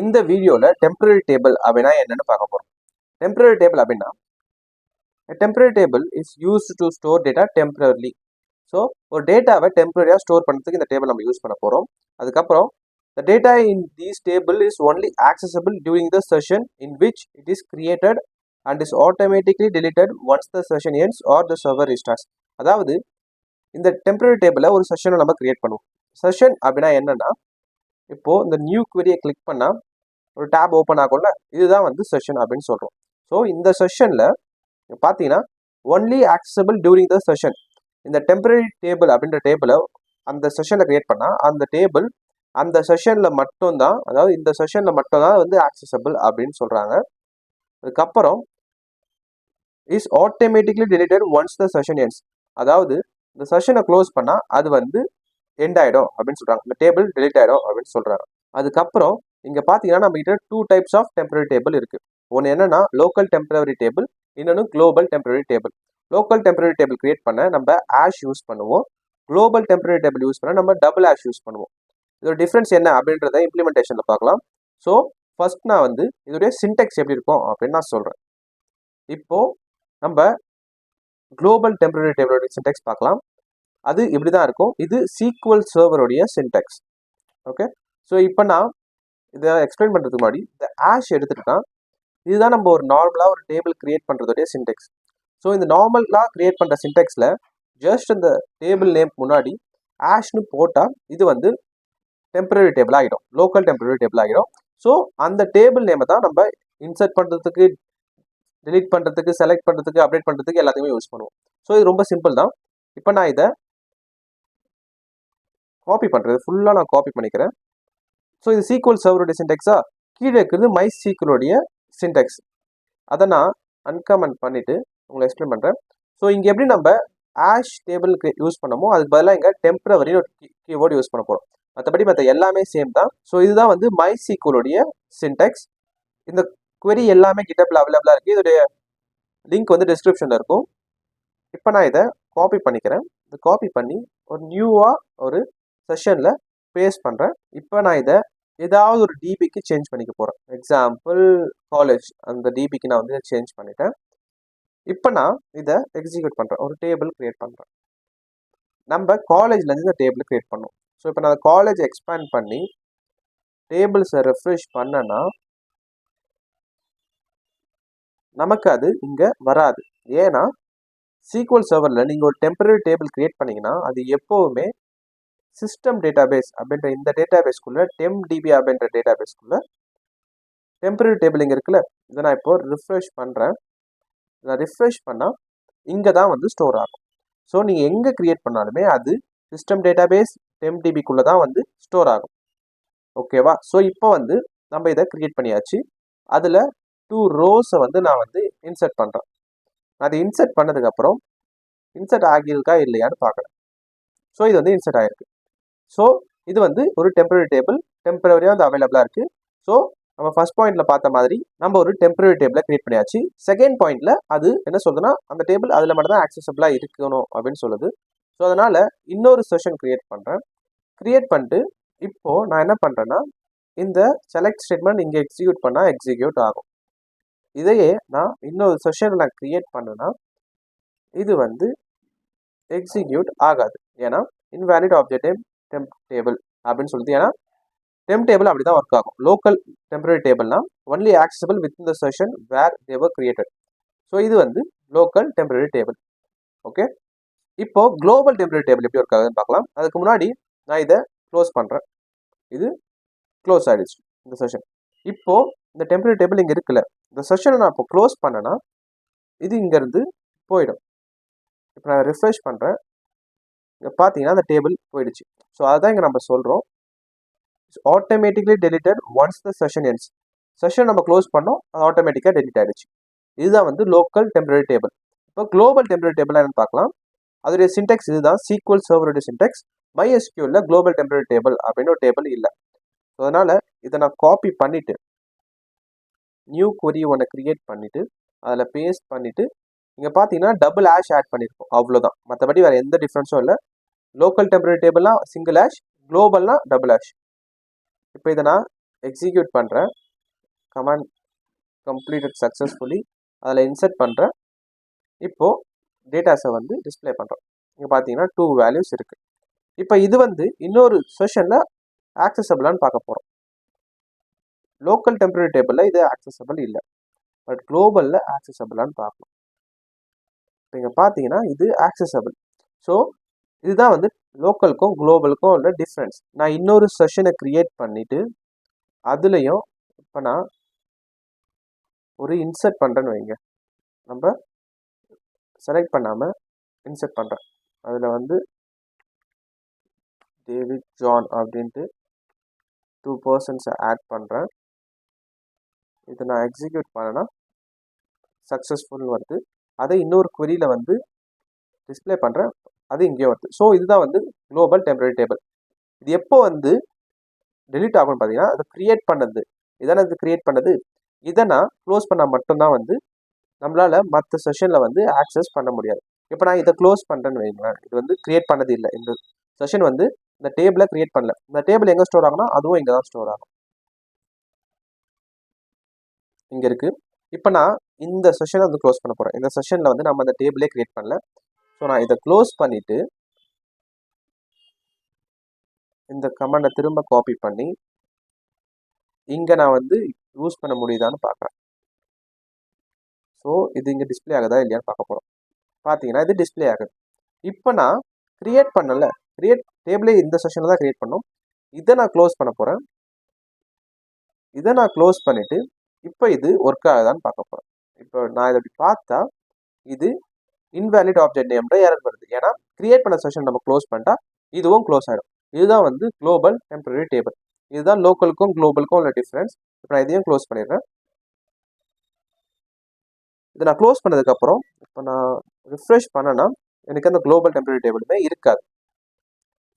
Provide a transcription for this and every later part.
இந்த வீடியோல temporary table அப்படின்னா என்னன்னு பார்க்க போறோம். டெம்பரரி டேபிள் அப்படின்னா temporary table is used to store data temporarily. So ஒரு டேட்டாவை டெம்பரரியாக ஸ்டோர் பண்ணுறதுக்கு இந்த டேபிள் நம்ம யூஸ் பண்ண போகிறோம். அதுக்கப்புறம் the data in this table is only accessible during the session in which it is created and is automatically deleted once the session ends or the server restarts. அதாவது இந்த temporary டேபிளை ஒரு செஷனை நம்ம create பண்ணுவோம். Session அப்படின்னா என்னன்னா, இப்போ இந்த நியூ query-யை கிளிக் பண்ணால் ஒரு டேப் ஓப்பன் ஆகும்ல, இதுதான் வந்து செஷன் அப்படின்னு சொல்கிறோம். ஸோ இந்த செஷனில் பார்த்தீங்கன்னா only accessible during the session. இந்த டெம்பரரி டேபிள் அப்படின்ற டேபிளை அந்த செஷனில் கிரியேட் பண்ணால் அந்த டேபிள் அந்த செஷனில் மட்டும்தான், அதாவது இந்த செஷனில் மட்டும்தான் வந்து ஆக்சசபிள் அப்படின்னு சொல்கிறாங்க. அதுக்கப்புறம் is automatically deleted once the session ends. அதாவது இந்த செஷனை க்ளோஸ் பண்ணால் அது வந்து எண்ட் ஆகிடும் அப்படின்னு சொல்கிறாங்க. இந்த டேபிள் டெலிட் ஆகிடும் அப்படின்னு சொல்கிறாங்க. அதுக்கப்புறம் இங்கே பார்த்தீங்கன்னா நம்ம கிட்ட 2 டைப்ஸ் ஆஃப் டெம்பரரி டேபிள் இருக்குது. ஒன்று என்னன்னா லோக்கல் டெம்பரரி டேபிள், இன்னொன்று global temporary table. Local temporary table create பண்ண நம்ம ஆஷ் யூஸ் பண்ணுவோம். குளோபல் டெம்பரரி டேபிள் யூஸ் பண்ண நம்ம டபுள் ஆஷ் யூஸ் பண்ணுவோம். இதோட டிஃப்ரென்ஸ் என்ன அப்படின்றத இம்ப்ளிமெண்டேஷனில் பார்க்கலாம். ஸோ ஃபர்ஸ்ட் நான் வந்து இதோடைய சின்டெக்ஸ் எப்படி இருக்கும் அப்படின்னு நான் சொல்கிறேன். இப்போது நம்ம குளோபல் டெம்பரரி டேபிளோட சின்டெக்ஸ் பார்க்கலாம். அது இப்படி தான் இருக்கும். இது SQL சர்வருடைய சின்டெக்ஸ். ஓகே, ஸோ இப்போ நான் இதை எக்ஸ்பிளைன் பண்ணுறதுக்கு முன்னாடி இந்த ஆஷ் எடுத்துகிட்டு இதுதான் நம்ம ஒரு நார்மலாக ஒரு டேபிள் கிரியேட் பண்ணுறதுடைய சின்டெக்ஸ். ஸோ இந்த நார்மலாக கிரியேட் பண்ணுற சின்டெக்ஸில் ஜஸ்ட் இந்த டேபிள் நேம் முன்னாடி ஆஷ்னு போட்டால் இது வந்து டெம்பரரி டேபிள் ஆகிடும், லோக்கல் டெம்பரரி டேபிள் ஆகிடும். ஸோ அந்த டேபிள் நேமை தான் நம்ம இன்சர்ட் பண்ணுறதுக்கு, டெலீட் பண்ணுறதுக்கு, செலக்ட் பண்ணுறதுக்கு, அப்டேட் பண்ணுறதுக்கு எல்லாத்தையுமே யூஸ் பண்ணுவோம். ஸோ இது ரொம்ப சிம்பிள் தான். இப்போ நான் இதை காப்பி பண்ணுறது ஃபுல்லாக நான் காப்பி பண்ணிக்கிறேன். ஸோ இது SQL சர்வருடைய சின்டெக்ஸா, கீழே இருக்கிறது MySQL-உடைய சின்டெக்ஸ். அதை நான் அன்கமெண்ட் பண்ணிவிட்டு உங்களை எக்ஸ்பிளைன் பண்ணுறேன். ஸோ இங்கே எப்படி நம்ம ஆஷ் டேபிளுக்கு யூஸ் பண்ணமோ அதுக்கு பதிலாக இங்கே டெம்பரரின்னு ஒரு கீவேர்டு யூஸ் பண்ண போகிறோம். மற்றபடி மற்ற எல்லாமே சேம் தான். ஸோ இதுதான் வந்து MySQL-உடைய சின்டெக்ஸ். இந்த query எல்லாமே GitHub-ல அவைலபிளாக இருக்குது. இதோடைய லிங்க் வந்து டிஸ்கிரிப்ஷனில் இருக்கும். இப்போ நான் இதை காப்பி பண்ணிக்கிறேன். இதை காப்பி பண்ணி ஒரு நியூவாக ஒரு செஷனில் பேஸ்ட் பண்ணுறேன். இப்போ நான் இதை ஏதாவது ஒரு டிபிக்கு சேஞ்ச் பண்ணிக்க போகிறேன். எக்ஸாம்பிள் காலேஜ், அந்த டிபிக்கு நான் வந்து சேஞ்ச் பண்ணிட்டேன். இப்போ நான் இதை எக்ஸிக்யூட் பண்ணுறேன். ஒரு டேபிள் கிரியேட் பண்ணுறேன். நம்ம காலேஜ்லேருந்து இந்த டேபிள் கிரியேட் பண்ணோம். ஸோ இப்போ நான் காலேஜ் எக்ஸ்பேண்ட் பண்ணி டேபிள்ஸை ரெஃப்ரெஷ் பண்ணனா நமக்கு அது இங்கே வராது. ஏன்னா SQL சர்வரில் நீங்கள் ஒரு டெம்பரரி டேபிள் கிரியேட் பண்ணிங்கன்னா அது எப்போவுமே சிஸ்டம் டேட்டாபேஸ் அப்படின்ற இந்த டேட்டாபேஸ்க்குள்ளே டெம்டிபி அப்படின்ற டேட்டாபேஸ்க்குள்ளே டெம்பரரி டேபிள் இங்கே இருக்குல்ல, இதை நான் இப்போ ரிஃப்ரெஷ் பண்ணுறேன். நான் ரிஃப்ரெஷ் பண்ணால் இங்கே தான் வந்து ஸ்டோர் ஆகும். ஸோ நீங்கள் எங்கே க்ரியேட் பண்ணாலுமே அது சிஸ்டம் டேட்டாபேஸ் டெம்டிபிக்குள்ளே தான் வந்து ஸ்டோர் ஆகும். ஓகேவா? ஸோ இப்போ வந்து நம்ம இதை க்ரியேட் பண்ணியாச்சு. அதில் 2 ரோஸை வந்து நான் வந்து இன்சர்ட் பண்ணுறேன். நான் அதை இன்சர்ட் பண்ணதுக்கப்புறம் இன்சர்ட் ஆகியிருக்கா இல்லையான்னு பார்க்குறேன். ஸோ இது வந்து இன்சர்ட் ஆகிருக்கு. ஸோ இது வந்து ஒரு டெம்பரரி டேபிள், டெம்பரரியாக வந்து அவைலபிளாக இருக்குது. ஸோ நம்ம ஃபர்ஸ்ட் பாயிண்டில் பார்த்த மாதிரி நம்ம ஒரு டெம்பரரி டேபிளை கிரியேட் பண்ணியாச்சு. செகண்ட் பாயிண்டில் அது என்ன சொல்லுதுன்னா அந்த டேபிள் அதில் மட்டும் தான் ஆக்சசபிளாக இருக்கணும் அப்படின்னு சொல்லுது. ஸோ அதனால் இன்னொரு செஷன் கிரியேட் பண்ணுறேன். கிரியேட் பண்ணிட்டு இப்போது நான் என்ன பண்ணுறேன்னா இந்த செலக்ட் ஸ்டேட்மெண்ட் இங்கே எக்ஸிக்யூட் பண்ணால் எக்ஸிக்யூட் ஆகும். இதையே நான் இன்னொரு செஷனில் நான் கிரியேட் பண்ணேன்னா இது வந்து எக்ஸிக்யூட் ஆகாது. ஏன்னா இன்வேலிட் ஆப்ஜெக்ட் டெம்ப் டேபிள் அப்படின்னு சொல்லுது. ஏன்னா டெம்ப் டேபிள் அப்படி தான் ஒர்க் ஆகும். லோக்கல் டெம்பரரி டேபிள்னா ஒன்லி ஆக்சசபிள் வித் இந்த session where they were created. So இது வந்து லோக்கல் டெம்பரரி டேபிள். ஓகே, இப்போ குளோபல் டெம்பரரி டேபிள் எப்படி ஒர்க் ஆகுதுன்னு பார்க்கலாம். அதுக்கு முன்னாடி நான் இதை க்ளோஸ் பண்ணுறேன். இது க்ளோஸ் ஆகிடுச்சு இந்த செஷன். இப்போது இந்த டெம்பரரி டேபிள் இங்கே இருக்குல்ல, இந்த செஷனை நான் இப்போ க்ளோஸ் பண்ணேன்னா இது இங்கேருந்து போயிடும். இப்போ நான் ரிஃப்ரெஷ் பண்ணுறேன். இங்கே பார்த்தீங்கன்னா அந்த டேபிள் போயிடுச்சு. ஸோ அதுதான் இங்கே நம்ம சொல்கிறோம், automatically deleted once the session ends. Session நம்ம க்ளோஸ் பண்ணோம், அது ஆட்டோமேட்டிக்காக டெலிட் ஆகிடுச்சு. இதுதான் வந்து லோக்கல் டெம்பரரி டேபிள். இப்போ குளோபல் டெம்பரரி டேபிள் என்னன்னு பார்க்கலாம். அதோடைய சின்டெக்ஸ் இதுதான், SQL சர்வருடைய syntax. MySQL global temporary table அப்படின்னு ஒரு டேபிள் இல்லை. ஸோ அதனால் இதை நான் காப்பி பண்ணிவிட்டு நியூ query ஒன்று க்ரியேட் பண்ணிவிட்டு அதில் பேஸ்ட் பண்ணிவிட்டு இங்கே பார்த்தீங்கன்னா டபுள் ஆஷ் ஆட் பண்ணியிருக்கோம், அவ்வளோதான். மற்றபடி வேறு எந்த டிஃப்ரென்ஸும் இல்லை. லோக்கல் டெம்பரரி டேபிள்னா சிங்கிள் ஆஷ், குளோபல்னா டபுள் ஆஷ். இப்போ இதை நான் எக்ஸிக்யூட் பண்ணுறேன். கமாண்ட் கம்ப்ளீட்டட் சக்ஸஸ்ஃபுல்லி அதில் இன்சர்ட் பண்ணுறேன். இப்போது டேட்டாஸை வந்து டிஸ்பிளே பண்ணுறோம். இங்கே பார்த்தீங்கன்னா 2 வேல்யூஸ் இருக்குது. இப்போ இது வந்து இன்னொரு செஷனில் ஆக்சசபிளான்னு பார்க்க போகிறோம். லோக்கல் டெம்பரரி டேபிளில் இது ஆக்சசபிள் இல்லை, பட் குளோபலில் ஆக்சசபிளான்னு பார்க்கணும். இப்போ இங்கே பார்த்தீங்கன்னா இது ஆக்சசபிள். ஸோ இதுதான் வந்து லோக்கலுக்கும் குளோபலுக்கும் உள்ள டிஃப்ரென்ஸ். நான் இன்னொரு செஷனை க்ரியேட் பண்ணிவிட்டு அதுலேயும் இப்போ நான் ஒரு இன்சர்ட் பண்ணுறேன்னு வைங்க. நம்ம செலக்ட் பண்ணாமல் இன்சர்ட் பண்ணுறேன். அதில் வந்து டேவிட் ஜான் அப்படின்ட்டு 2 பர்சன்ஸை ஆட் பண்ணுறேன். இதை நான் எக்ஸிக்யூட் பண்ணேன்னா சக்ஸஸ்ஃபுல் வருது. அதை இன்னொரு queryல வந்து டிஸ்பிளே பண்ணுறேன், அது இங்கேயும் வருது. ஸோ இதுதான் வந்து குளோபல் டெம்பரரி டேபிள். இது எப்போ வந்து டெலீட் ஆகும்னு பார்த்தீங்கன்னா அதை க்ரியேட் பண்ணது, இதான இது க்ரியேட் பண்ணது, இதை நான் க்ளோஸ் பண்ணால் மட்டும்தான் வந்து நம்மளால் மற்ற செஷனில் வந்து ஆக்சஸ் பண்ண முடியாது. இப்போ நான் இதை க்ளோஸ் பண்ணுறேன்னு வைங்களேன், இது வந்து க்ரியேட் பண்ணது இல்லை. இந்த செஷன் வந்து இந்த டேபிளை க்ரியேட் பண்ணல. இந்த டேபிள் எங்கே ஸ்டோர் ஆகும்னா அதுவும் இங்கே தான் ஸ்டோர் ஆகும். இங்கே இருக்குது. இப்போ நான் இந்த செஷனை வந்து க்ளோஸ் பண்ண போகிறேன். இந்த செஷனில் வந்து நம்ம அந்த டேபிளே க்ரியேட் பண்ணல. ஸோ நான் இதை க்ளோஸ் பண்ணிவிட்டு இந்த கமாண்டை திரும்ப காப்பி பண்ணி இங்கே நான் வந்து யூஸ் பண்ண முடியுதான்னு பார்க்குறேன். ஸோ இது இங்கே டிஸ்பிளே ஆகுதா இல்லையான்னு பார்க்க போகிறோம். பார்த்தீங்கன்னா இது டிஸ்பிளே ஆகுது. இப்போ நான் க்ரியேட் பண்ணல, டேபிளே இந்த செஷனில் தான் க்ரியேட் பண்ணோம். இதை நான் க்ளோஸ் பண்ண போகிறேன். இதை நான் க்ளோஸ் பண்ணிவிட்டு இப்போ இது ஒர்க் ஆகுதான்னு பார்க்க போகிறேன். இப்போ நான் இதை பார்த்தா இது இன்வேலிட் ஆப்ஜெக்ட் நேம்ன்ற எரர் வருது. ஏன்னா க்ரியேட் பண்ண செஷன் நம்ம க்ளோஸ் பண்ணிட்டா இதுவும் க்ளோஸ் ஆகிடும். இதுதான் வந்து குளோபல் டெம்பரரி டேபிள். இதுதான் லோக்கலுக்கும் குளோபலுக்கும் உள்ள டிஃப்ரென்ஸ். இப்போ நான் இதையும் க்ளோஸ் பண்ணிடுறேன். இதை நான் க்ளோஸ் பண்ணதுக்கப்புறம் இப்போ நான் ரிஃப்ரெஷ் பண்ணேன்னா எனக்கு அந்த குளோபல் டெம்பரரி டேபிளுமே இருக்காது.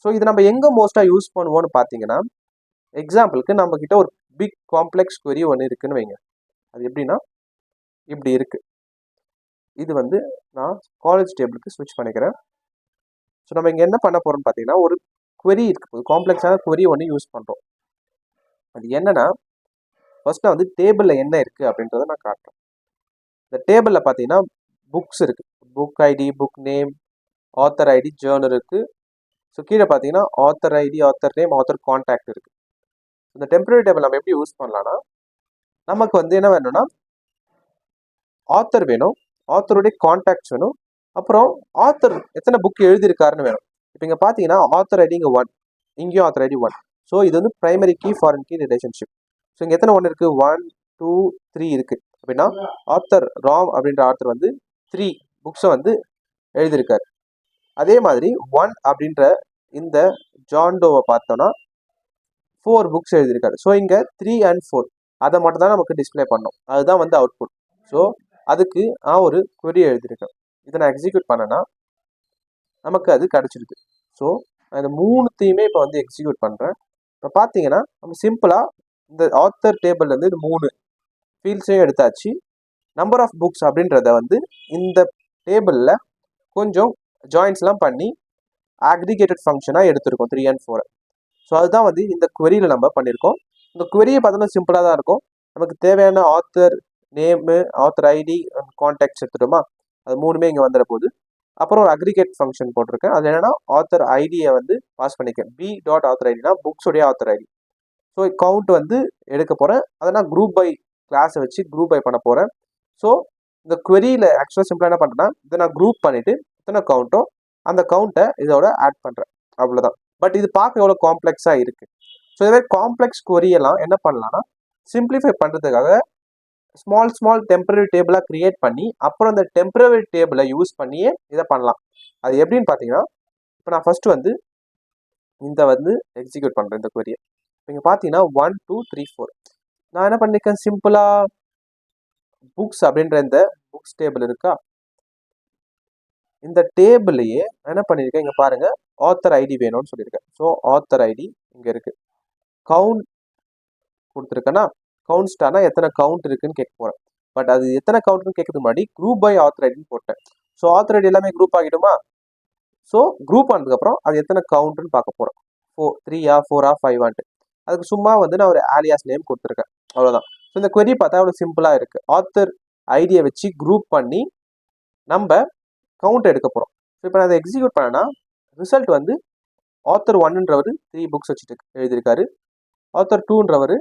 ஸோ இது நம்ம எங்கே மோஸ்ட்டாக யூஸ் பண்ணுவோம்னு பார்த்தீங்கன்னா, எக்ஸாம்பிளுக்கு நம்மக்கிட்ட ஒரு பிக் காம்ப்ளெக்ஸ் query ஒன்று இருக்குன்னு வைங்க. அது எப்படின்னா இப்படி இருக்குது. இது வந்து நான் காலேஜ் டேபிளுக்கு ஸ்விட்ச் பண்ணிக்கிறேன். ஸோ நம்ம இங்கே என்ன பண்ண போகிறோம்னு பார்த்தீங்கன்னா, ஒரு query இருக்குது, காம்ப்ளெக்ஸான query ஒன்று யூஸ் பண்ணுறோம். அது என்னன்னா, ஃபர்ஸ்ட் நான் வந்து டேபிளில் என்ன இருக்குது அப்படின்றத நான் காட்டுறேன். இந்த டேபிளில் பார்த்தீங்கன்னா புக்ஸ் இருக்குது, book ID, book name, author ID, journal இருக்குது. ஸோ கீழே பார்த்தீங்கன்னா author ID, author name, author contact இருக்குது. இந்த டெம்பரரி டேபிள் நம்ம எப்படி யூஸ் பண்ணலாம்னா, நமக்கு வந்து என்ன வேணும்னா ஆத்தர் வேணும், ஆத்தருடைய கான்டாக்ட்ஸ் வேணும், அப்புறம் ஆத்தர் எத்தனை புக் எழுதியிருக்காருன்னு வேணும். இப்போ இங்கே பார்த்தீங்கன்னா ஆத்தர் ஐடி இங்கே 1, இங்கேயும் ஆத்தர் ஐடி 1. ஸோ இது வந்து primary key foreign key relationship. So இங்கே எத்தனை 1 இருக்குது? 1 2 3 இருக்குது. அப்படின்னா ஆத்தர் ராம் அப்படின்ற ஆத்தர் வந்து 3 புக்ஸை வந்து எழுதியிருக்காரு. அதே மாதிரி 1 அப்படின்ற இந்த ஜான்டோவை பார்த்தோன்னா 4 புக்ஸ் எழுதியிருக்காரு. ஸோ இங்கே 3 and 4 அதை மட்டும் தான் நமக்கு டிஸ்பிளே பண்ணோம். அதுதான் வந்து அவுட்புட். ஸோ அதுக்கு நான் ஒரு query எழுதியிருக்கேன். இதை நான் எக்ஸிக்யூட் பண்ணேன்னா நமக்கு அது கிடச்சிருக்கு. ஸோ நான் இந்த 3த்தையுமே இப்போ வந்து எக்ஸிக்யூட் பண்ணுறேன். இப்போ பார்த்தீங்கன்னா நம்ம சிம்பிளாக இந்த ஆத்தர் டேபிள்லேருந்து இந்த 3 ஃபீல்ட்ஸையும் எடுத்தாச்சு. நம்பர் ஆஃப் புக்ஸ் அப்படின்றத வந்து இந்த டேபிளில் கொஞ்சம் ஜாயின்ஸ்லாம் பண்ணி அக்ரிகேட்டட் ஃபங்க்ஷனாக எடுத்திருக்கோம் 3 and 4. ஸோ அதுதான் வந்து இந்த queryயில் நம்ம பண்ணியிருக்கோம். இந்த queryயை பார்த்தோன்னா சிம்பிளாக தான் இருக்கும். நமக்கு தேவையான author name, author ID, contacts எடுத்துட்டோமா, அது 3மே இங்கே வந்துட போகுது. அப்புறம் ஒரு அக்ரிகேட் ஃபங்க்ஷன் போட்டிருக்கேன். அது என்னென்னா ஆத்தர் ஐடியை வந்து பாஸ் பண்ணிக்கேன். பி டாட் ஆத்தர் ஐடினா புக்ஸுடைய ஆத்தர் ஐடி. ஸோ கவுண்ட் வந்து எடுக்க போகிறேன். அதை நான் குரூப் பை கிளாஸை வச்சு குரூப் பை பண்ண போகிறேன். ஸோ இந்த queryயில் ஆக்சுவலாக சிம்பிளாக என்ன பண்ணுறேன்னா, இதை நான் குரூப் பண்ணிவிட்டு இத்தனை கவுண்ட்டோ அந்த கவுண்ட்டை இதோட ஆட் பண்ணுறேன். அவ்வளோதான். பட் இது பார்க்க எவ்வளோ காம்ப்ளெக்ஸாக இருக்குது. ஸோ இதே காம்ப்ளெக்ஸ் queryயெல்லாம் என்ன பண்ணலாம்னா, சிம்பிளிஃபை பண்ணுறதுக்காக ஸ்மால் டெம்பரரி டேபிளாக க்ரியேட் பண்ணி அப்புறம் அந்த டெம்பரரி டேபிளை யூஸ் பண்ணியே இதை பண்ணலாம். அது எப்படின்னு பார்த்தீங்கன்னா, இப்போ நான் ஃபஸ்ட்டு வந்து இந்த வந்து எக்ஸிக்யூட் பண்ணுறேன் இந்த queryயை. இங்கே பார்த்தீங்கன்னா 1 2 3 4 நான் என்ன பண்ணியிருக்கேன், சிம்பிளாக புக்ஸ் அப்படின்ற இந்த புக்ஸ் டேபிள் இருக்கா, இந்த டேபிளையே என்ன பண்ணியிருக்கேன், இங்கே பாருங்கள் ஆத்தர் ஐடி வேணும்னு சொல்லியிருக்கேன். ஸோ ஆத்தர் ஐடி இங்கே இருக்குது. கவுண்ட் கொடுத்துருக்கேன்னா கவுண்ட் ஸ்டார்னா எத்தனை கவுண்ட் இருக்குன்னு கேட்க போகிறேன். பட் அது எத்தனை கவுண்ட்னு கேட்கறதுக்கு முன்னாடி குரூப் பை ஆத்தர் ஐடின்னு போட்டேன். ஸோ ஆத்தர் ஐடி எல்லாமே குரூப் ஆகிடுமா. ஸோ குரூப் ஆனதுக்கப்புறம் அது எத்தனை கவுண்ட்னு பார்க்க போகிறோம். 3 4 5 அதுக்கு சும்மா வந்து நான் ஒரு ஆலியாஸ் நேம் கொடுத்துருக்கேன், அவ்வளோதான். ஸோ இந்த query பார்த்தா அவ்வளோ சிம்பிளாக இருக்குது. ஆத்தர் ஐடியை வச்சு குரூப் பண்ணி நம்ம கவுண்ட் எடுக்க போகிறோம். ஸோ இப்போ நான் அதை எக்ஸிக்யூட் பண்ணேன்னா ரிசல்ட் வந்து ஆத்தர் 1ன்றவர் 3 புக்ஸ் வச்சுட்டு எழுதியிருக்காரு, ஆத்தர் 2ன்றவர்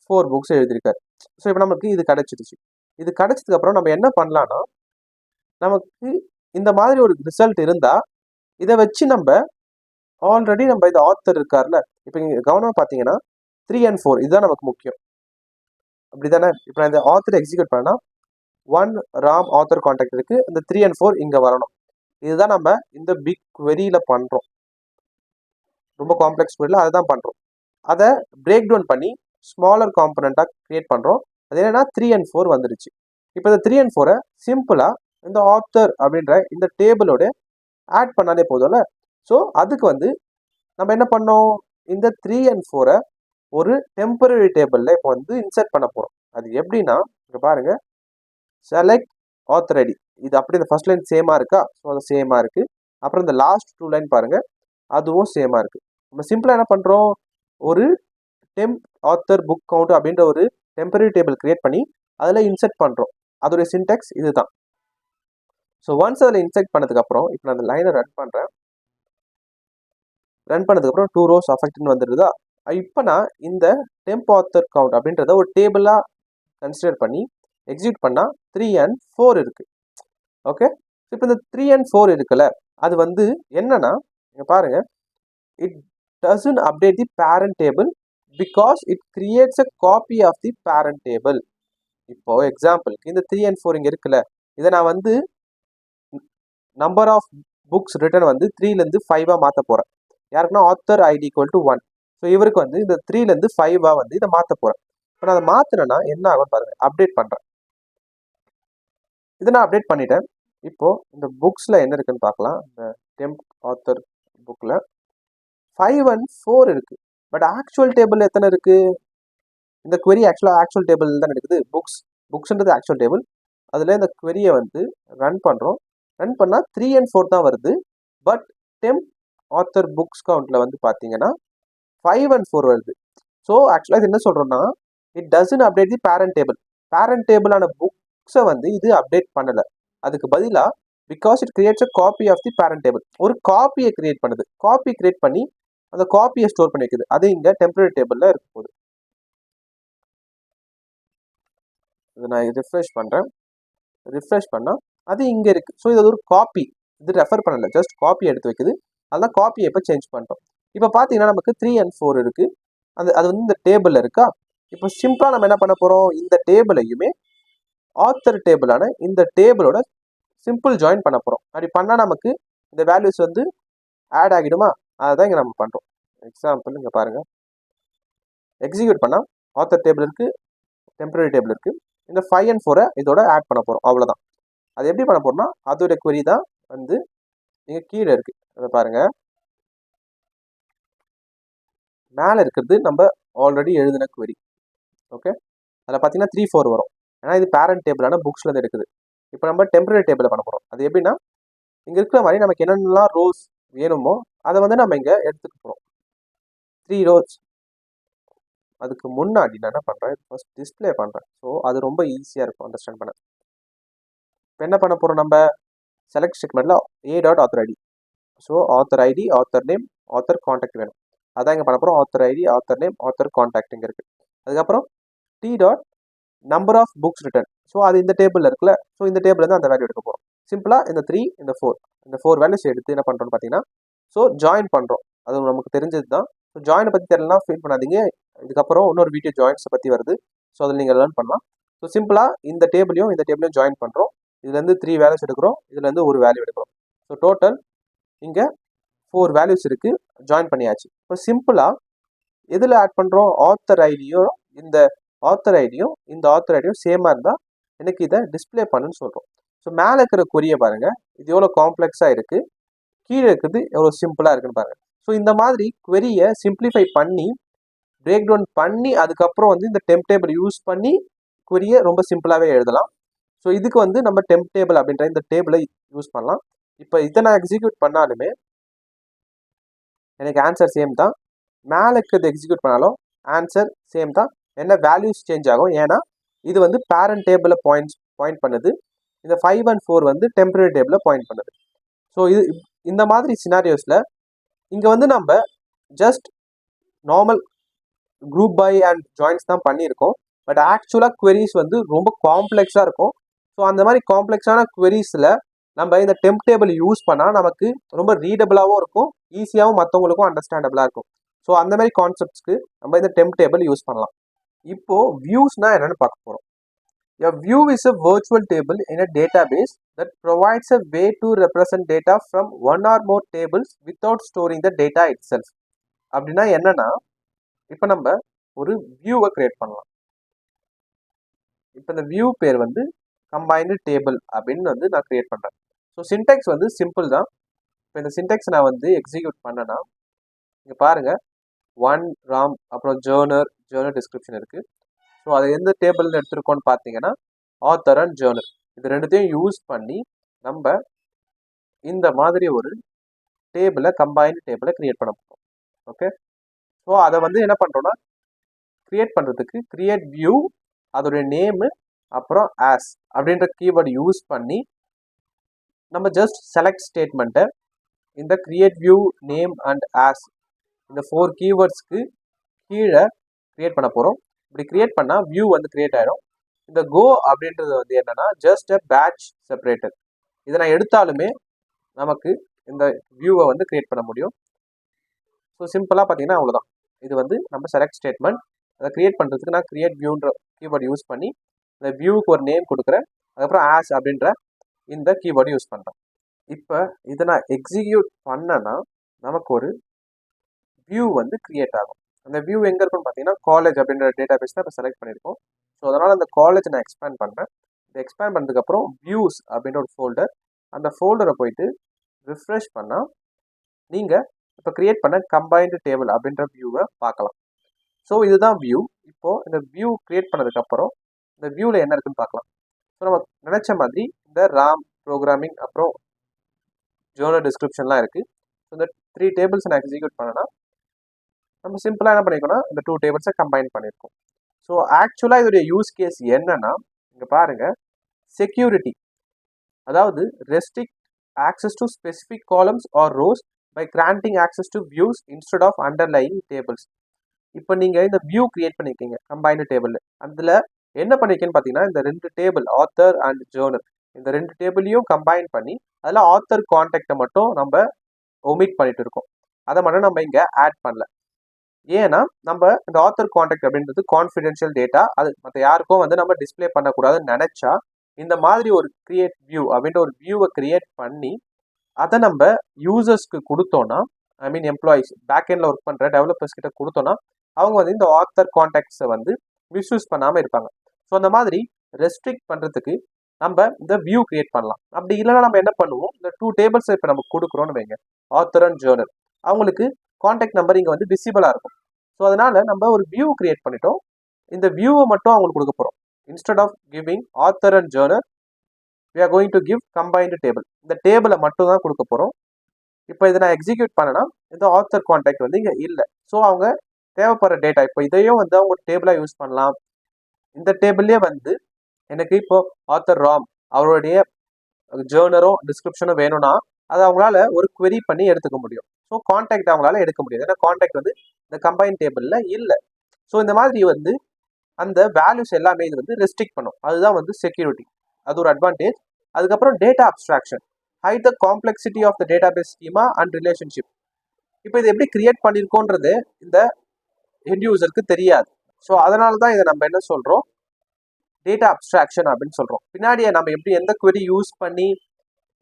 4 புக்ஸ் எழுதியிருக்காரு. ஸோ இப்போ நமக்கு இது கிடச்சிடுச்சு. இது கிடச்சதுக்கப்புறம் நம்ம என்ன பண்ணலான்னா, நமக்கு இந்த மாதிரி ஒரு ரிசல்ட் இருந்தால் இதை வச்சு நம்ம ஆல்ரெடி நம்ம இந்த ஆத்தர் இருக்கார்ல, இப்போ இங்கே கவனமாக பார்த்தீங்கன்னா 3 and 4 இதுதான் நமக்கு முக்கியம், அப்படி தானே? இப்போ நான் இந்த ஆத்தர் எக்ஸிக்யூட் பண்ணால் 1 ராம் ஆத்தர் கான்டாக்ட் இருக்குது, இந்த 3 and 4 இங்கே வரணும். இதுதான் நம்ம இந்த பிக் queryல பண்ணுறோம், ரொம்ப காம்ப்ளெக்ஸ் queryல அதை தான் பண்ணுறோம். அதை பிரேக் டவுன் பண்ணி ஸ்மாலர் காம்பனண்ட்டாக க்ரியேட் பண்ணுறோம். அது என்னன்னா 3 and 4 வந்துருச்சு. இப்போ இந்த 3 and 4 சிம்பிளாக இந்த ஆத்தர் அப்படின்ற இந்த டேபிளோட ஆட் பண்ணாலே போதும்ல. ஸோ அதுக்கு வந்து நம்ம என்ன பண்ணோம், இந்த 3 and 4 ஒரு டெம்பரரி டேபிளில் இப்போ வந்து இன்சர்ட் பண்ண போகிறோம். அது எப்படின்னா, இங்கே பாருங்கள், செலக்ட் ஆத்தர் ஐடி, இது அப்படி இந்த ஃபர்ஸ்ட் லைன் சேமாக இருக்கா? ஸோ அது சேமாக இருக்குது. அப்புறம் இந்த லாஸ்ட் 2 லைன் பாருங்கள், அதுவும் சேமாக இருக்குது. நம்ம சிம்பிளாக என்ன பண்ணுறோம், ஒரு டெம்ப் ஆத்தர் புக் கவுண்ட் அப்படின்ற ஒரு டெம்பரரி டேபிள் கிரியேட் பண்ணி அதில் இன்சர்ட் பண்ணுறோம். அதோடைய சின்டெக்ஸ் இதுதான். ஸோ ஒன்ஸ் அதில் இன்சர்ட் பண்ணதுக்கப்புறம் இப்போ நான் அந்த லைனை ரன் பண்ணுறேன். ரன் பண்ணதுக்கப்புறம் 2 rows அஃபெக்ட்னு வந்துடுதா? இப்போ நான் இந்த டெம்ப் ஆத்தர் கவுண்ட் அப்படின்றத ஒரு டேபிளாக கன்சிடர் பண்ணி எக்ஸிக்யூட் பண்ணால் 3 and 4 இருக்குது. ஓகே, இப்போ இந்த 3 and 4 இருக்குல்ல, அது வந்து என்னன்னா, இங்கே பாருங்கள், it doesn't update the parent table because it creates a copy of the parent table. இப்போ எக்ஸாம்பிளுக்கு இந்த 3 and 4 இங்கே இருக்குல்ல, இதை நான் வந்து நம்பர் ஆஃப் புக்ஸ் ரிட்டர்ன் வந்து 3லேருந்து 5ஆக மாற்ற போகிறேன். யாருக்குன்னா author ID equal to 1. So இவருக்கு வந்து இந்த 3லேருந்து 5ஆக வந்து இதை மாற்ற போகிறேன். இப்போ நான் அதை மாற்றினேன்னா என்ன ஆகும் பாருங்கள், அப்டேட் பண்ணுறேன். இதை நான் அப்டேட் பண்ணிட்டேன். இப்போது இந்த புக்ஸில் என்ன இருக்குன்னு பார்க்கலாம். இந்த டெம்ப் ஆத்தர் புக்கில் 5 and 4 இருக்குது. பட் ஆக்சுவல் டேபிள் எத்தனை இருக்குது? இந்த query ஆக்சுவல் டேபிள் தான் இருக்குது. புக்ஸ்ன்றது ஆக்சுவல் டேபிள். அதில் இந்த queryயை வந்து ரன் பண்ணுறோம். ரன் பண்ணால் 3 and 4 தான் வருது. பட் டெம்ப் ஆத்தர் புக்ஸ் கவுண்ட்டில் வந்து பார்த்தீங்கன்னா 5 and 4 வருது. ஸோ ஆக்சுவலாக இது என்ன சொல்கிறோன்னா, it doesn't update the parent table. Parent டேபிளான புக்ஸை வந்து இது அப்டேட் பண்ணலை. அதுக்கு பதிலாக because it creates a copy of the parent table, ஒரு காப்பியை கிரியேட் பண்ணுது. காப்பி கிரியேட் பண்ணி அந்த காப்பியை ஸ்டோர் பண்ணி வைக்குது. அது இங்கே டெம்பரரி டேபிளில் இருக்க போகுது. இதை நான் ரிஃப்ரெஷ் பண்ணுறேன். ரிஃப்ரெஷ் பண்ணால் அது இங்கே இருக்குது. ஸோ இது ஒரு காப்பி, இது ரெஃபர் பண்ணலை, ஜஸ்ட் காப்பி எடுத்து வைக்குது. அதெல்லாம் காப்பியை இப்போ சேஞ்ச் பண்ணிட்டோம். இப்போ பார்த்தீங்கன்னா நமக்கு 3 and 4 இருக்குது. அது வந்து இந்த டேபிளில் இருக்கா. இப்போ சிம்பிளாக நம்ம என்ன பண்ண போகிறோம், இந்த டேபிளையுமே ஆத்தர் டேபிளான இந்த டேபிளோட சிம்பிள் ஜாயின் பண்ண போகிறோம். அப்படி பண்ணால் நமக்கு இந்த வேல்யூஸ் வந்து ஆட் ஆகிடுமா? அதுதான் இங்கே நம்ம பண்ணுறோம். எக்ஸாம்பிள் இங்கே பாருங்கள், எக்ஸிக்யூட் பண்ணால் ஆத்தர் டேபிள் இருக்குது, டெம்பரரி டேபிள் இருக்குது. இந்த 5 and 4 இதோட ஆட் பண்ண போகிறோம், அவ்வளோதான். அது எப்படி பண்ண போகிறோம்னா, அதோட query தான் வந்து இங்கே கீழே இருக்குது. அதை பாருங்கள், மேலே இருக்கிறது நம்ம ஆல்ரெடி எழுதின query. ஓகே, அதில் பார்த்தீங்கன்னா 3, 4 வரும். ஏன்னா இது பேரண்ட் டேபிளான புக்ஸ்லேருந்து இருக்குது. இப்போ நம்ம டெம்பரரி டேபிளில் பண்ண போகிறோம். அது எப்படின்னா, இங்கே இருக்கிற மாதிரி நமக்கு என்னென்னலாம் ரோஸ் வேணுமோ அதை வந்து நம்ம இங்கே எடுத்துக்க போகிறோம். 3 rows. அதுக்கு முன்னாடி நான் என்ன பண்ணுறேன், ஃபர்ஸ்ட் டிஸ்பிளே பண்ணுறேன். ஸோ அது ரொம்ப ஈஸியாக இருக்கும் அண்டர்ஸ்டாண்ட் பண்ண. இப்போ என்ன பண்ண போகிறோம், நம்ம செலக்ட் ஸ்டேட்மெண்ட்டில் a.author id. So author ID, author name, author contact வேணும். அதான் இங்கே பண்ண போகிறோம். Author ID, author name, author contact இங்கே இருக்குது. அதுக்கப்புறம் t.number of books written. So அது இந்த டேபிளில் இருக்குல்ல. ஸோ இந்த டேபிள்லேருந்து அந்த வேல்யூ எடுக்க போகிறோம். சிம்பிளாக இந்த 3, இந்த 4 வேல்யூஸ் எடுத்து என்ன பண்ணுறோம்னு பார்த்தீங்கன்னா, ஸோ ஜாயின் பண்ணுறோம். அது நமக்கு தெரிஞ்சது தான். ஸோ ஜாயினை பற்றி தெரியலனா ஃபீல் பண்ணாதீங்க. இதுக்கப்புறம் இன்னொரு வீடியோ ஜாயின்ஸை பற்றி வருது. ஸோ அதில் நீங்கள் லேர்ன் பண்ணலாம். ஸோ சிம்பிளாக இந்த டேபிளையும் ஜாயின் பண்ணுறோம். இதுலேருந்து 3 வேல்யூஸ் எடுக்கிறோம், இதுலேருந்து ஒரு வேல்யூ எடுக்கிறோம். ஸோ டோட்டல் இங்கே 4 வேல்யூஸ் இருக்குது, ஜாயின் பண்ணியாச்சு. இப்போ சிம்பிளாக எதில் ஆட் பண்ணுறோம், ஆத்தர் ஐடியும் இந்த ஆத்தர் ஐடியும் சேமாக இருந்தால் எனக்கு இதை டிஸ்பிளே பண்ணுன்னு சொல்கிறோம். ஸோ மேலே இருக்கிற query-யை பாருங்கள், இது எவ்வளோ காம்ப்ளெக்ஸாக இருக்குது, கீழே இருக்கிறது எவ்வளோ சிம்பிளாக இருக்குன்னு பாருங்கள். ஸோ இந்த மாதிரி query-யை சிம்பிளிஃபை பண்ணி பிரேக் டவுன் பண்ணி அதுக்கப்புறம் வந்து இந்த டெம்ப் டேபிள் யூஸ் பண்ணி query-யை ரொம்ப சிம்பிளாகவே எழுதலாம். ஸோ இதுக்கு வந்து நம்ம டெம்ப் டேபிள் அப்படின்ற இந்த டேபிளை யூஸ் பண்ணலாம். இப்போ இதை நான் எக்ஸிக்யூட் பண்ணாலுமே எனக்கு ஆன்சர் சேம் தான். மேலே இருக்கிறது எக்ஸிக்யூட் பண்ணாலும் ஆன்சர் சேம் தான். என்ன வேல்யூஸ் சேஞ்ச் ஆகும், ஏன்னா இது வந்து பேரண்ட் டேபிளில் பாயிண்ட் பண்ணுது, இந்த 5 and 4 வந்து டெம்பரரி டேபிளில் பாயிண்ட் பண்ணுது. ஸோ இந்த மாதிரி சினாரியோஸில் இங்கே வந்து நம்ம just normal group by and joins தான் பண்ணியிருக்கோம். பட் ஆக்சுவலாக queries வந்து ரொம்ப காம்ப்ளெக்ஸாக இருக்கும். ஸோ அந்த மாதிரி காம்ப்ளெக்ஸான queriesல நம்ம இந்த டெம்ப் டேபிள் யூஸ் பண்ணால் நமக்கு ரொம்ப ரீடபிளாகவும் இருக்கும், ஈஸியாகவும் மற்றவங்களுக்கும் அண்டர்ஸ்டாண்டபிளாக இருக்கும். ஸோ அந்த மாதிரி கான்செப்ட்ஸ்க்கு நம்ம இந்த டெம்ப் டேபிள் யூஸ் பண்ணலாம். இப்போ வியூஸ்னா என்னன்னு பார்க்க போகிறோம். A view is a virtual table in a database that provides a way to represent data from one or more tables without storing the data itself. அப்படின்னா என்னன்னா, இப்போ நம்ம ஒரு வியூவை கிரியேட் பண்ணலாம். இப்போ இந்த வியூ பேர் வந்து கம்பைன்டு டேபிள் அப்படின்னு வந்து நான் கிரியேட் பண்ணுறேன். ஸோ சின்டெக்ஸ் வந்து சிம்பிள் தான். இப்போ இந்த சின்டெக்ஸ் நான் வந்து எக்ஸிக்யூட் பண்ணேன்னா இங்கே பாருங்கள், ஒன் ராம் அப்புறம் ஜேர்னர் டிஸ்கிரிப்ஷன் இருக்குது. ஸோ அதை எந்த டேபிள் எடுத்திருக்கோன்னு பார்த்தீங்கன்னா ஆத்தர் அண்ட் ஜேர்னர், இது ரெண்டுத்தையும் யூஸ் பண்ணி நம்ம இந்த மாதிரி ஒரு கம்பைன்டு டேபிளை கிரியேட் பண்ண போகிறோம். ஓகே, ஸோ அதை வந்து என்ன பண்ணுறோன்னா, கிரியேட் பண்ணுறதுக்கு கிரியேட் வியூ, அதோடைய நேமு அப்புறம் ஆஸ் அப்படின்ற கீவேர்டு யூஸ் பண்ணி நம்ம ஜஸ்ட் செலக்ட் ஸ்டேட்மெண்ட்டை இந்த create view, name and as இந்த 4 கீவேர்ட்ஸ்க்கு கீழே கிரியேட் பண்ண போகிறோம். இப்படி கிரியேட் பண்ணால் வியூ வந்து கிரியேட் ஆகிடும். இந்த கோ அப்படின்றது வந்து என்னன்னா ஜஸ்ட் அ பேட்ச் செப்பரேட்டர். இதை நான் எடுத்தாலுமே நமக்கு இந்த வியூவை வந்து கிரியேட் பண்ண முடியும். ஸோ சிம்பிளாக பார்த்தீங்கன்னா அவ்வளோதான். இது வந்து நம்ம செலக்ட் ஸ்டேட்மெண்ட். அதை கிரியேட் பண்ணுறதுக்கு நான் கிரியேட் வியூன்ற கீவேர்டு யூஸ் பண்ணி இந்த வியூவுக்கு ஒரு நேம் கொடுக்குறேன், அதுக்கப்புறம் ஆஸ் அப்படின்ற இந்த கீவேர்டு யூஸ் பண்ணுறேன். இப்போ இதை நான் எக்ஸிக்யூட் பண்ணேன்னா நமக்கு ஒரு வியூ வந்து கிரியேட் ஆகும். அந்த வியூ எங்கே இருக்குன்னு பார்த்தீங்கன்னா காலேஜ் அப்படின்ற டேட்டா பேஸ் தான் இப்போ செலக்ட் பண்ணியிருக்கோம். ஸோ அதனால் அந்த காலேஜ் நான் எக்ஸ்பேண்ட் பண்ணுறேன். இதை எக்ஸ்பேண்ட் பண்ணதுக்கப்புறம் வியூஸ் அப்படின்ற ஒரு ஃபோல்டர், அந்த ஃபோல்டரை போயிட்டு ரிஃப்ரெஷ் பண்ணால் நீங்கள் இப்போ கிரியேட் பண்ண கம்பைன்டு டேபிள் அப்படின்ற வியூவை பார்க்கலாம். ஸோ இதுதான் வியூ. இப்போது இந்த வியூ கிரியேட் பண்ணதுக்கப்புறம் இந்த வியூவில் என்ன இருக்குன்னு பார்க்கலாம். ஸோ நம்ம நினச்ச மாதிரி இந்த ராம் ப்ரோக்ராமிங் அப்புறம் ஜேர்னல் டிஸ்கிரிப்ஷன்லாம் இருக்குது. ஸோ இந்த 3 டேபிள்ஸ் நான் எக்ஸிக்யூட் பண்ணேன்னா நம்ம சிம்பிளாக என்ன பண்ணிக்கோன்னா இந்த 2 டேபிள்ஸை கம்பைன் பண்ணியிருக்கோம். ஸோ ஆக்சுவலாக இதோடைய யூஸ் கேஸ் என்னன்னா, இங்கே பாருங்கள், செக்யூரிட்டி, அதாவது restrict access to specific columns or rows by granting access to views instead of underlying tables. இப்போ நீங்கள் இந்த வியூ கிரியேட் பண்ணியிருக்கீங்க கம்பைன்டு டேபிள், அதில் என்ன பண்ணியிருக்கேன்னு பார்த்தீங்கன்னா இந்த 2 டேபிள் ஆத்தர் அண்ட் ஜேர்னல், இந்த 2 டேபிளையும் கம்பைன் பண்ணி அதில் ஆத்தர் கான்டாக்டை மட்டும் நம்ம ஒமிட் பண்ணிட்டு இருக்கோம். அதை மட்டும் நம்ம இங்கே ஆட் பண்ணல. ஏன்னா நம்ம இந்த ஆத்தர் கான்டாக்ட் அப்படின்றது கான்ஃபிடென்ஷியல் டேட்டா, அது மற்ற யாருக்கும் வந்து நம்ம டிஸ்பிளே பண்ணக்கூடாதுன்னு நினச்சா இந்த மாதிரி ஒரு கிரியேட் வியூ அப்படின்ற ஒரு வியூவை கிரியேட் பண்ணி அதை நம்ம யூசர்ஸ்க்கு கொடுத்தோன்னா, ஐ மீன் எம்ப்ளாயிஸ், பேக்எண்டில் ஒர்க் பண்ணுற டெவலப்பர்ஸ் கிட்ட கொடுத்தோன்னா அவங்க வந்து இந்த ஆத்தர் கான்டாக்ட்ஸை வந்து மிஸ்யூஸ் பண்ணாமல் இருப்பாங்க. ஸோ அந்த மாதிரி ரெஸ்ட்ரிக்ட் பண்ணுறதுக்கு நம்ம இந்த வியூ கிரியேட் பண்ணலாம். அப்படி இல்லைன்னா நம்ம என்ன பண்ணுவோம், இந்த 2 டேபிள்ஸை இப்போ நம்ம கொடுக்குறோன்னு வைங்க, ஆத்தர் அண்ட் ஜேர்னல், அவங்களுக்கு கான்டாக்ட் நம்பர் இங்கே வந்து விசிபிளாக இருக்கும். ஸோ அதனால நம்ம ஒரு வியூ கிரியேட் பண்ணிட்டோம், இந்த வியூவை மட்டும் அவங்களுக்கு கொடுக்க போகிறோம். Instead of giving author and journal we are going to give combined table, இந்த டேபிளை மட்டும் தான் கொடுக்க போகிறோம். இப்போ இதை நான் எக்ஸிக்யூட் பண்ணேன்னா இந்த ஆத்தர் கான்டாக்ட் வந்து இங்கே இல்லை. ஸோ அவங்க தேவைப்படுற டேட்டா இப்போ இதையும் வந்து அவங்க டேபிளாக யூஸ் பண்ணலாம். இந்த டேபிள்லேயே வந்து எனக்கு இப்போ ஆத்தர் ராம் அவருடைய ஜேர்னரும் டிஸ்கிரிப்ஷனும் வேணும்னா அதை அவங்களால ஒரு query பண்ணி எடுத்துக்க முடியும். ஸோ கான்டாக்ட் அவங்களால எடுக்க முடியாது, ஏன்னா கான்டாக்ட் வந்து இந்த கம்பைன் டேபிளில் இல்லை. ஸோ இந்த மாதிரி வந்து அந்த வேல்யூஸ் எல்லாமே இது வந்து ரெஸ்ட்ரிக்ட் பண்ணும். அதுதான் வந்து செக்யூரிட்டி, அது ஒரு அட்வான்டேஜ். அதுக்கப்புறம் data abstraction, hide the complexity of the database schema and relationship. இப்போ இது எப்படி கிரியேட் பண்ணியிருக்கோன்றது இந்த ஹெட் யூசருக்கு தெரியாது. ஸோ அதனால தான் இதை நம்ம என்ன சொல்கிறோம், டேட்டா அப்ஸ்ட்ராக்ஷன் அப்படின்னு சொல்கிறோம். பின்னாடியே நம்ம எப்படி எந்த query யூஸ் பண்ணி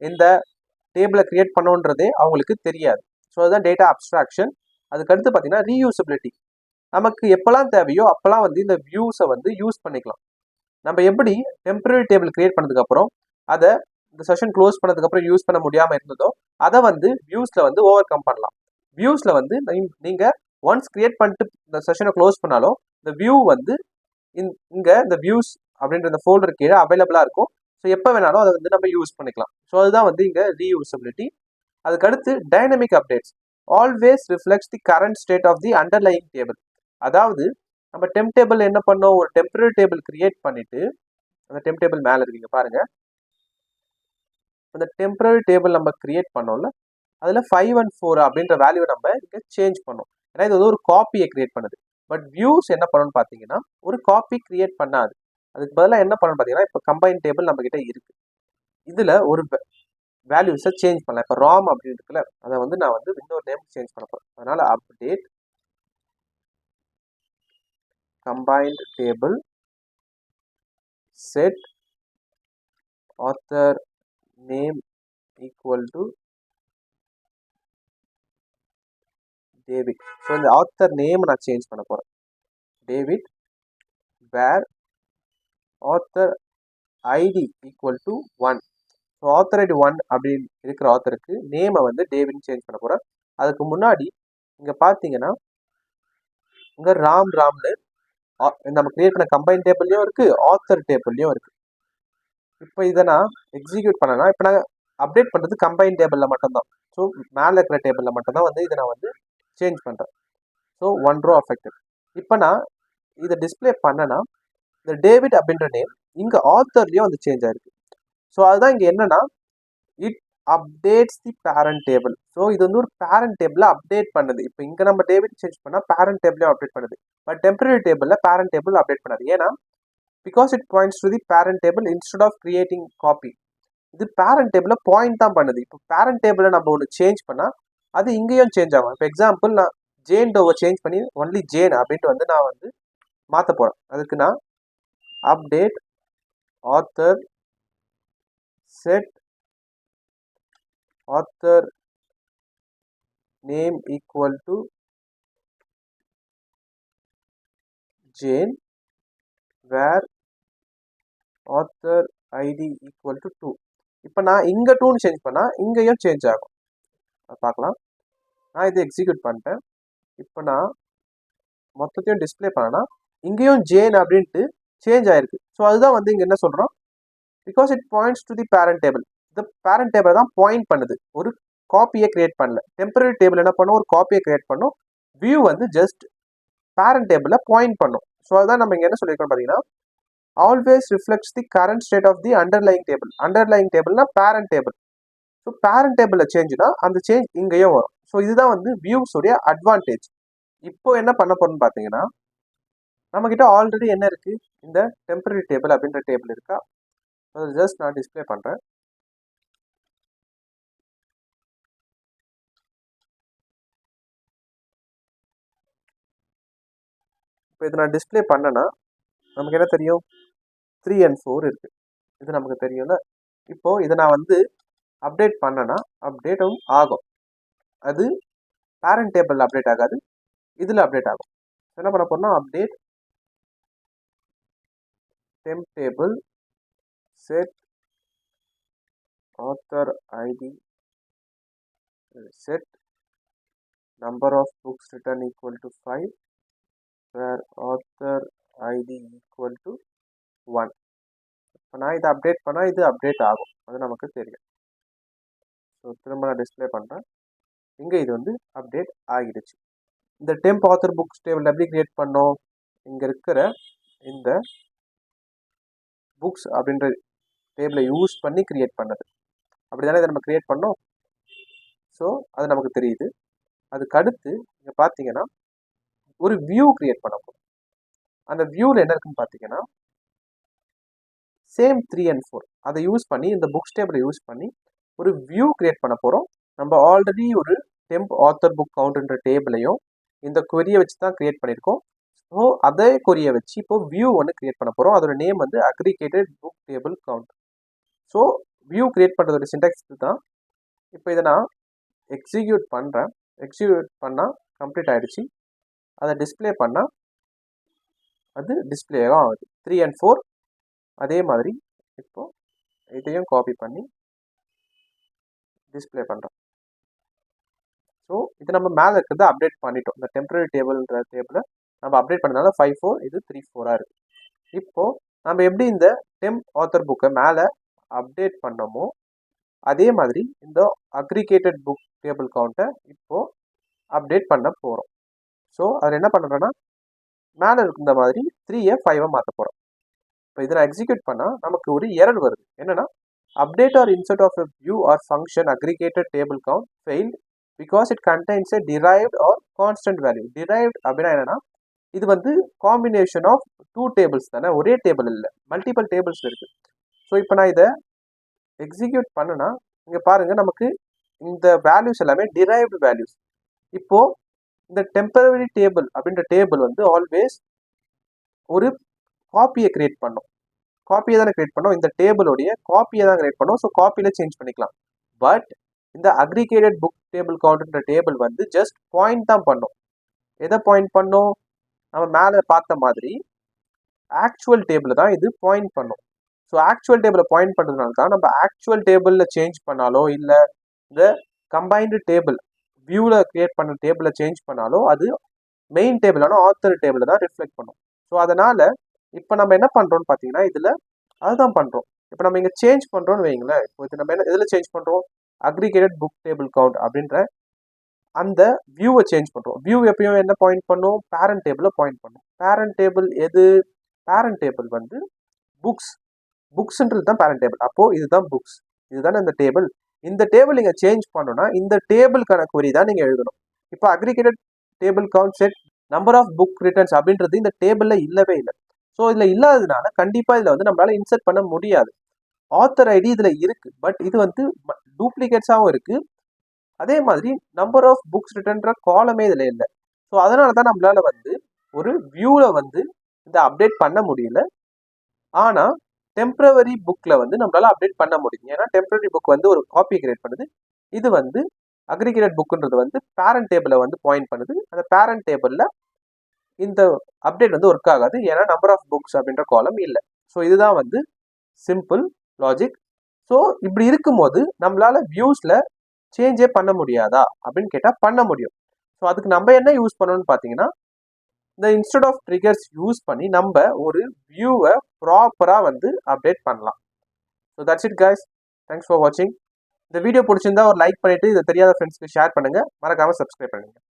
இந்த டேபிளை கிரியேட் பண்ணோன்றதே அவங்களுக்கு தெரியாது. ஸோ அதுதான் டேட்டா அப்ஸ்ட்ராக்ஷன். அதுக்கடுத்து பார்த்தீங்கன்னா ரீயூசபிலிட்டி, நமக்கு எப்போல்லாம் தேவையோ அப்போல்லாம் வந்து இந்த வியூஸை வந்து யூஸ் பண்ணிக்கலாம். நம்ம எப்படி டெம்பரரி டேபிள் கிரியேட் பண்ணதுக்கப்புறம் அதை இந்த செஷன் க்ளோஸ் பண்ணதுக்கப்புறம் யூஸ் பண்ண முடியாமல் இருந்ததோ அதை வந்து வியூஸில் வந்து ஓவர் கம் பண்ணலாம். வியூஸில் வந்து நீங்கள் ஒன்ஸ் கிரியேட் பண்ணிட்டு இந்த செஷனை க்ளோஸ் பண்ணாலும் இந்த வியூ வந்து இங்கே இந்த வியூஸ் அப்படின்ற இந்த ஃபோல்டர் கீழே அவைலபிளாக இருக்கும். ஸோ எப்போ வேணாலும் அதை வந்து நம்ம யூஸ் பண்ணிக்கலாம். ஸோ அதுதான் வந்து இங்கே ரீயூசபிலிட்டி. அதுக்கடுத்து dynamic updates, always reflects the current state of the underlying table. அதாவது நம்ம டெம்ப் டேபிள் என்ன பண்ணோம், ஒரு டெம்பரரி டேபிள் கிரியேட் பண்ணிட்டு அந்த டெம்ப் டேபிள் மேலே இருக்கீங்க பாருங்க, அந்த டெம்பரரி டேபிள் நம்ம கிரியேட் பண்ணோம்ல, அதில் 5 and 4 அப்படின்ற வேல்யூ நம்ம இங்கே சேஞ்ச் பண்ணோம். ஏன்னா இது வந்து ஒரு காப்பியை கிரியேட் பண்ணுது. பட் வியூஸ் என்ன பண்ணணும்னு பார்த்தீங்கன்னா ஒரு காப்பி கிரியேட் பண்ணாது. அதுக்கு பதிலாக என்ன பண்ணணும்னு பார்த்தீங்கன்னா இப்போ கம்பைன் டேபிள் நம்ம கிட்ட இருக்கு, இதில் ஒரு வேல்யூஸை சேஞ்ச் பண்ணலாம். இப்போ ராம் அப்படின்னு இருக்குல்ல, அதை வந்து நான் வந்து இன்னொரு நேம் சேஞ்ச் பண்ண போகிறேன். அதனால update combined table set author name equal to David. So இந்த ஆத்தர் நேம் நான் சேஞ்ச் பண்ண போகிறேன், David, where author ID equal to 1. So author ID 1 அப்படின்னு இருக்கிற ஆத்தருக்கு நேமை வந்து டேவிட்னு சேஞ்ச் பண்ண போகிறேன். அதுக்கு முன்னாடி இங்கே பார்த்தீங்கன்னா இங்கே ராம்னு நம்ம கிரியேட் பண்ண கம்பைன் டேபிள்லையும் இருக்குது, ஆத்தர் டேபிள்லையும் இருக்குது. இப்போ இதை நான் எக்ஸிக்யூட் பண்ணனா, இப்போ நான் அப்டேட் பண்ணுறது கம்பைன் டேபிளில் மட்டும்தான். ஸோ மேலே இருக்கிற டேபிளில் மட்டும்தான் வந்து இதை நான் வந்து சேஞ்ச் பண்ணுறேன். So 1 row affected. இப்போ நான் இதை டிஸ்பிளே பண்ணனா இந்த டேவிட் அப்படின்ற நேம் இங்கே ஆத்தர்லேயும் வந்து சேஞ்ச் ஆயிருக்கு. ஸோ அதுதான் இங்கே என்னன்னா it updates the parent table. So இது வந்து ஒரு பேரண்ட் டேபிளில் அப்டேட் பண்ணுது. இப்போ இங்கே நம்ம டேவிட் சேஞ்ச் பண்ணால் பேரண்ட் டேபிளையும் அப்டேட் பண்ணுது. பட் டெம்பரரி டேபிளில் பேரண்ட் டேபிள் அப்டேட் பண்ணாது. ஏன்னா because it points to the parent table instead of creating copy. இது பேரண்ட் டேபிளில் பாயிண்ட் தான் பண்ணுது. இப்போ பேரண்ட் டேபிளில் நம்ம ஒன்று சேஞ்ச் பண்ணால் அது இங்கேயும் சேஞ்ச் ஆகும். இப்போ எக்ஸாம்பிள் நான் ஜேன் டோவை சேஞ்ச் பண்ணி ஒன்லி ஜேன் அப்படின்ட்டு வந்து நான் வந்து மாற்ற போகிறேன். அதுக்கு நான் update author set author name equal to Jane where author ID equal to 2. இப்போ நான் இங்கே 2ன்னு சேஞ்ச் பண்ணால் இங்கேயும் சேஞ்ச் ஆகும். பார்க்கலாம். நான் இதை எக்ஸிக்யூட் பண்ணிட்டேன். இப்போ நான் மொத்தத்தையும் டிஸ்பிளே பண்ணனா இங்கேயும் ஜேன் அப்படின்ட்டு சேஞ்ச் ஆயிருக்கு. ஸோ அதுதான் வந்து இங்கே என்ன சொல்கிறோம், because it points to the parent table. இந்த பேரண்ட் டேபிள் தான் பாயிண்ட் பண்ணுது, ஒரு காப்பியை கிரியேட் பண்ணல. டெம்பரரி டேபிள் என்ன பண்ணும், ஒரு காப்பியை கிரியேட் பண்ணும். வியூ வந்து ஜஸ்ட் பேரண்ட் டேபிளில் பாயிண்ட் பண்ணும். ஸோ அதுதான் நம்ம இங்கே என்ன சொல்லியிருக்கோம் பார்த்தீங்கன்னா always reflects the current state of the underlying table. Underlying டேபிள்னா பேரண்ட் டேபிள். ஸோ பேரண்ட் டேபிளில் சேஞ்சுனா அந்த சேஞ்ச் இங்கேயும் வரும். ஸோ இதுதான் வந்து வியூஸோடைய அட்வான்டேஜ். இப்போ என்ன பண்ண போறோம்னு பார்த்தீங்கன்னா நம்மக்கிட்ட ஆல்ரெடி என்ன இருக்குது, இந்த டெம்பரரி டேபிள் அப்படின்ற டேபிள் இருக்கா, அதை ஜஸ்ட் நான் டிஸ்பிளே பண்ணுறேன். இப்போ இதை நான் டிஸ்பிளே பண்ணேன்னா நமக்கு என்ன தெரியும், 3 and 4 இருக்குது. இது நமக்கு தெரியும்ல. இப்போது இதை நான் வந்து அப்டேட் பண்ணேன்னா அப்டேட்டும் ஆகும். அது பேரண்ட் டேபிள் அப்டேட் ஆகாது, இதில் அப்டேட் ஆகும். என்ன பண்ண போறோம்னா update temp table set author id set number of books written equal to 5 where author id equal to 1. இப்போ நான் இதை அப்டேட் பண்ணால் இது அப்டேட் ஆகும், அது நமக்கு தெரியும். ஸோ திரும்ப நான் டிஸ்பிளே பண்ணுறேன். இங்கே இது வந்து அப்டேட் ஆகிடுச்சு. இந்த டெம்ப் ஆத்தர் புக்ஸ் டேபிள் எப்படி கிரியேட் பண்ணோம், இங்கே இருக்கிற இந்த புக்ஸ் அப்படின்ற டேபிளை யூஸ் பண்ணி கிரியேட் பண்ணது. அப்படி தானே இதை நம்ம கிரியேட் பண்ணோம். ஸோ அது நமக்கு தெரியுது. அதுக்கு அடுத்து இங்கே பார்த்தீங்கன்னா ஒரு வியூ கிரியேட் பண்ண போகிறோம். அந்த வியூவில் என்ன இருக்குன்னு பார்த்தீங்கன்னா சேம் 3 and 4 அதை யூஸ் பண்ணி இந்த புக்ஸ் டேபிளை யூஸ் பண்ணி ஒரு வியூ கிரியேட் பண்ண போகிறோம். நம்ம ஆல்ரெடி ஒரு டெம்ப் ஆத்தர் புக் கவுண்ட்ன்ற டேபிளையும் இந்த கொரியை வச்சு தான் கிரியேட் பண்ணியிருக்கோம். ஸோ அதே கொரியை வச்சு இப்போ வியூ ஒன்று கிரியேட் பண்ண போகிறோம். அதோட நேம் வந்து aggregated book table count. So view create பண்ணுறதோட சின்டாக்ஸ் தான். இப்போ இதை நான் எக்ஸிக்யூட் பண்ணுறேன். எக்ஸிக்யூட் பண்ணால் கம்ப்ளீட் ஆகிடுச்சு. அதை டிஸ்பிளே பண்ணால் அது டிஸ்பிளே ஆகுது 3 and 4. அதே மாதிரி இப்போது இதையும் காப்பி பண்ணி டிஸ்பிளே பண்ணுறோம். ஸோ இது நம்ம மேலே இருக்கிறத அப்டேட் பண்ணிட்டோம். இந்த டெம்பரரி டேபிள்ன்ற டேபிளை நம்ம அப்டேட் பண்ணனால 5 4 இது 3 4 இருக்குது. இப்போது நம்ம எப்படி இந்த டெம்ப் ஆத்தர் புக்கை மேலே அப்டேட் பண்ணோமோ அதே மாதிரி இந்த அக்ரிகேட்டட் புக் டேபிள் கவுண்ட்டை இப்போது அப்டேட் பண்ண போகிறோம். ஸோ அதில் என்ன பண்ணுறோன்னா மேலே இருக்கிற மாதிரி 3-ஐ 5-ஆ மாற்ற போகிறோம். இப்போ இதை நான் எக்ஸிக்யூட் பண்ணால் நமக்கு ஒரு எரர் வருது. என்னன்னா update or insert of a view or function aggregated table count failed because it contains a derived or constant value. Derived அப்படின்னா என்னன்னா இது வந்து காம்பினேஷன் ஆஃப் 2 டேபிள்ஸ் தானே, ஒரே டேபிள் இல்லை, மல்டிபிள் டேபிள்ஸ் இருக்கு. ஸோ இப்போ நான் இதை எக்ஸிக்யூட் பண்ணனா இங்கே பாருங்க நமக்கு இந்த வேல்யூஸ் எல்லாமே டிரைவ்டு வேல்யூஸ். இப்போ இந்த டெம்பரரி டேபிள் அப்படின்ற டேபிள் வந்து ஆல்வேஸ் ஒரு காப்பியை கிரியேட் பண்ணும். காப்பியை தானே கிரியேட் பண்ணோம், இந்த டேபிளோடைய காப்பியை தான் கிரியேட் பண்ணோம். ஸோ காப்பியில் சேஞ்ச் பண்ணிக்கலாம். பட் இந்த அக்ரிகேட்டட் புக் டேபிள் கவுண்ட்ன்ற டேபிள் வந்து ஜஸ்ட் பாயிண்ட் தான் பண்ணும். எதை பாயிண்ட் பண்ணும்? நம்ம மேலே பார்த்த மாதிரி ஆக்சுவல் டேபிள் தான் இது பாயிண்ட் பண்ணும். ஸோ ஆக்சுவல் டேபிளை பாயிண்ட் பண்ணுறதுனால தான் நம்ம ஆக்சுவல் டேபிளில் சேஞ்ச் பண்ணாலோ இல்லை இந்த கம்பைன்டு டேபிள் வியூவில் கிரியேட் பண்ண டேபிளை சேஞ்ச் பண்ணாலோ அது மெயின் டேபிளான ஆத்தர் டேபிளை தான் ரிஃப்ளெக்ட் பண்ணும். ஸோ அதனால் இப்போ நம்ம என்ன பண்ணுறோம்னு பார்த்தீங்கன்னா இதில் அதுதான் பண்ணுறோம். இப்போ நம்ம இங்கே சேஞ்ச் பண்ணுறோன்னு வைங்களேன். இப்போ இது நம்ம என்ன எதில் சேஞ்ச் பண்ணுறோம்? அக்ரிகேட்டட் புக் டேபிள் கவுண்ட் அப்படின்ற அந்த வியூவை சேஞ்ச் பண்ணுறோம். வியூ எப்பயும் என்ன பாயிண்ட் பண்ணும்? பேரண்ட் டேபிளை பாயிண்ட் பண்ணும். பேரண்ட் டேபிள் எது? பேரண்ட் டேபிள் வந்து புக்ஸ். புக்ஸ்ன்றது தான் பேரண்ட் டேபிள். அப்போது இதுதான் புக்ஸ், இதுதானே இந்த டேபிள். இந்த டேபிள் நீங்கள் சேஞ்ச் பண்ணணும்னா இந்த டேபிளுக்கான கொரி தான் நீங்கள் எழுதணும். இப்போ aggregated table count set number of book returns அப்படின்றது இந்த டேபிளில் இல்லவே இல்லை. ஸோ இதில் இல்லாததுனால கண்டிப்பாக இதில் வந்து நம்மளால இன்சர்ட் பண்ண முடியாது. ஆத்தர் ஐடி இதில் இருக்குது, பட் இது வந்து டூப்ளிகேட்ஸாகவும் இருக்குது. அதே மாதிரி நம்பர் ஆஃப் புக்ஸ் ரிட்டர்ன்ற காலமே இதில் இல்லை. ஸோ அதனால தான் நம்மளால வந்து ஒரு வியூவில் வந்து இந்த அப்டேட் பண்ண முடியல. ஆனால் டெம்பரவரி புக்கில் வந்து நம்மளால அப்டேட் பண்ண முடியும். ஏன்னா டெம்பரரி புக் வந்து ஒரு காப்பி கிரியேட் பண்ணுது. இது வந்து அக்ரிகேட்டட் புக்குன்றது வந்து பேரண்ட் டேபிளை வந்து பாயிண்ட் பண்ணுது. அந்த பேரண்ட் டேபிளில் இந்த அப்டேட் வந்து ஒர்க் ஆகாது, ஏன்னா நம்பர் ஆஃப் புக்ஸ் அப்படின்ற காலம் இல்லை. ஸோ இதுதான் வந்து சிம்பிள் லாஜிக். ஸோ இப்படி இருக்கும்போது நம்மளால வியூஸில் சேஞ்சே பண்ண முடியாதா அப்படின்னு கேட்டால் பண்ண முடியும். ஸோ அதுக்கு நம்ம என்ன யூஸ் பண்ணணும்னு பார்த்தீங்கன்னா இந்த இன்ஸ்டெட் ஆஃப் ட்ரிகர்ஸ் யூஸ் பண்ணி நம்ம ஒரு வியூவை ப்ராப்பராக வந்து அப்டேட் பண்ணலாம். So that's it guys. Thanks for வாட்சிங். இந்த வீடியோ பிடிச்சிருந்தா ஒரு லைக் பண்ணிவிட்டு இதை தெரியாத ஃப்ரெண்ட்ஸ்க்கு ஷேர் பண்ணுங்கள். மறக்காமல் சப்ஸ்கிரைப் பண்ணுங்கள்.